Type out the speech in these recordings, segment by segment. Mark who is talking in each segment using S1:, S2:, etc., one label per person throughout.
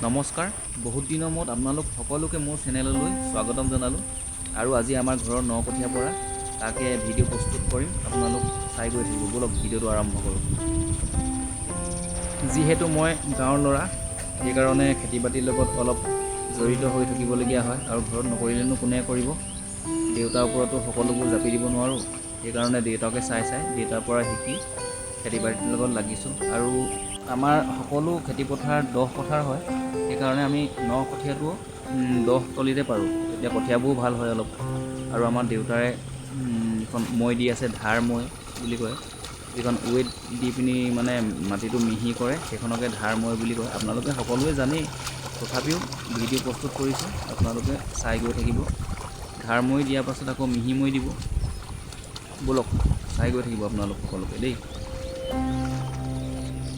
S1: নমস্কাৰ, বহুত দিনৰ মূৰত আপোনালোক সকলোকে মোৰ চেনেললৈ স্বাগতম জনালোঁ। আৰু আজি আমাৰ ঘৰৰ নকঠীয়াৰ পৰা তাকে ভিডিঅ' প্ৰস্তুত কৰিম, আপোনালোক চাই গৈ থাকিব। ব'লক ভিডিঅ'টো আৰম্ভ কৰোঁ। যিহেতু মই গাঁৱৰ ল'ৰা, সেইকাৰণে খেতি বাতিৰ লগত অলপ জড়িত হৈ থাকিবলগীয়া হয়, আৰু ঘৰত নকৰিলেনো কোনে কৰিব। দেউতাৰ ওপৰতো সকলোবোৰ জাপি দিব নোৱাৰোঁ, সেইকাৰণে দেউতাকে চাই দেউতাৰ পৰা শিকি খেতি বাতিৰ লগত লাগিছোঁ। আৰু আমাৰ সকলো খেতিপথাৰ 10 পথাৰ হয়, সেইকাৰণে আমি নকঠীয়াটো 10 তলিতে পাৰোঁ, তেতিয়া কঠীয়াবোৰ ভাল হয় অলপ। আৰু আমাৰ দেউতাৰে এখন মৈ দি আছে, ধাৰ মৈ বুলি কয়, যিখন ৱেট দি পিনি মানে মাটিটো মিহি কৰে, সেইখনকে ধাৰ মৈ বুলি কয়। আপোনালোকে সকলোৱে জানেই, তথাপিও ভিডিঅ' প্ৰস্তুত কৰিছোঁ, আপোনালোকে চাই গৈ থাকিব। ধাৰ মৈ দিয়াৰ পাছত আকৌ মিহি মৈ দিব। ব'লক চাই গৈ থাকিব আপোনালোক সকলোকে দেই।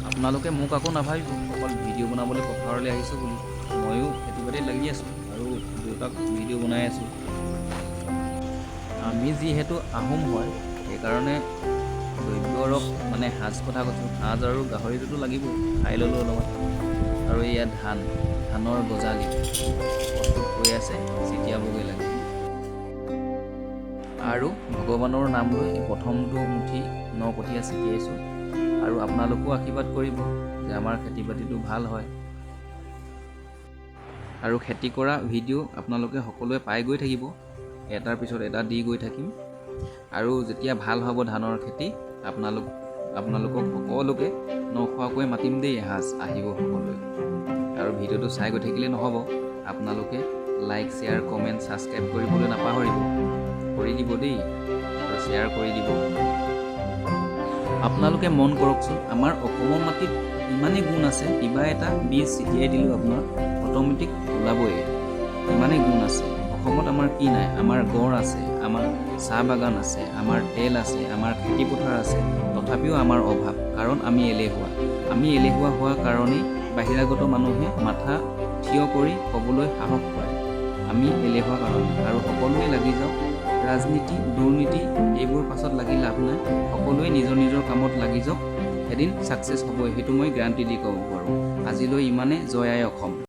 S1: আপোনালোকে মোক আকৌ নাভাবিব অকল ভিডিঅ' বনাবলৈ পথাৰলৈ আহিছোঁ বুলি। ময়ো খেতি বাতিত লাগি আছোঁ আৰু দেউতাক ভিডিঅ' বনাই আছোঁ। আমি যিহেতু আহোম হয়, সেইকাৰণে দ্ৰব্য ৰস মানে সাজ কথা কৈছোঁ, সাজ আৰু গাহৰিটোতো লাগিবই। খাই ল'লোঁ অলপমান। আৰু এয়া ধানৰ গজালি প্ৰস্তুত হৈ আছে, ছিটিয়াবগৈ লাগে। আৰু ভগৱানৰ নাম লৈ প্ৰথমটো মুঠি নকঠীয়া ছিটিয়াইছোঁ। আৰু আপোনালোকেও আশীৰ্বাদ কৰিব যে আমাৰ খেতি বাতিটো ভাল হয়। আৰু খেতি কৰা ভিডিঅ' আপোনালোকে সকলোৱে পাই গৈ থাকিব, এটাৰ পিছত এটা দি গৈ থাকিম। আৰু যেতিয়া ভাল হ'ব ধানৰ খেতি, আপোনালোকক সকলোকে নখোৱাকৈ মাতিম দেই, এসাঁজ আহিব সকলোৱে। আৰু ভিডিঅ'টো চাই গৈ থাকিলে নহ'ব, আপোনালোকে লাইক, শ্বেয়াৰ, কমেণ্ট, ছাবস্ক্ৰাইব কৰিবলৈ নাপাহৰিব। কৰি দিব দেই, আৰু শ্বেয়াৰ কৰি দিব। আপোনালোকে মন কৰকচোন, আমাৰ অসমৰ মাটিত ইমানেই গুণ আছে, কিবা এটা বীজ ছিটিয়াই দিলেও আপোনাৰ অট'মেটিক ওলাবই, ইমানেই গুণ আছে। অসমত আমাৰ কি নাই? আমাৰ গড় আছে, আমাৰ চাহ বাগান আছে, আমাৰ তেল আছে, আমাৰ খেতিপথাৰ আছে, তথাপিও আমাৰ অভাৱ, কাৰণ আমি এলেহুৱা। আমি এলেহুৱা হোৱাৰ কাৰণেই বাহিৰাগত মানুহে মাথা থিয় কৰি ক'বলৈ সাহস পায়। আমি এলেহুৱা কাৰণে। আৰু সকলোৱে লাগি যাওক, ৰাজনীতি, দুৰ্নীতি এইবোৰ পাছত লাগি লাভ নাই। সকলোৱে নিজৰ নিজৰ কামত লাগি যাওক, এদিন ছাকচেছ হ'বই, সেইটো মই গ্যাৰাণ্টি দি ক'ব পাৰোঁ। আজিলৈ ইমানে। জয় আই অসম।